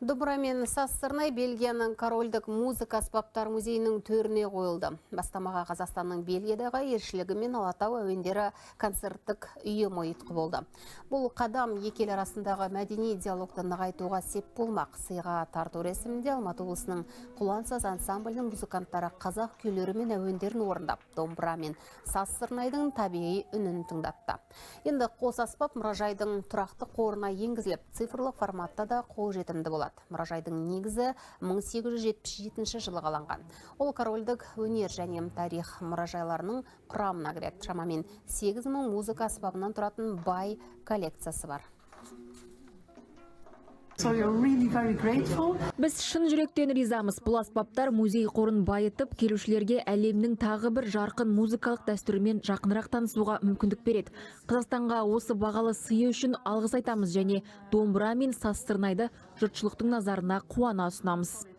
Домбыра мен саз сырнай Бельгияның корольдік музыка аспаптар музейінің төріне қойылды. Бастамаға Қазақстанның Бельгиядағы елшілігі мен Алатау әуендері концерттік үйі ұйытқы болды. Бұл қадам екі ел арасындағы мәдени диалогты нығайтуға сеп болмақ. Сыйға тарту рәсімінде Алматы облысының Құлансаз ансамблінің музыканттары қазақ күйлері мен әуендерін орындап, домбыра мен саз сырнайдың табиғи үнін тыңдатты. Енді қос аспап мұражайдың тұрақты қорына енгізіліп, цифрлық форматта да қолжетімді болады. Мұражайдың негізі 1877 жылы қаланған. Ол корольдік өнер және тарих мұражайларының құрамына кіреді. Шамамен 8000 музыка аспабынан тұратын бай коллекциясы бар. Біз шын жүректен ризамыз. Бұл аспаптар музей қорын байытып, келушілерге әлемнің тағы бір жарқын музыкалық дәстүрімен жақынырақ танысуға мүмкіндік береді. Қазақстанға осы бағалы сыйы үшін алғыс айтамыз және домбыра мен саз сырнайды жұртшылықтың назарына қуана ұсынамыз.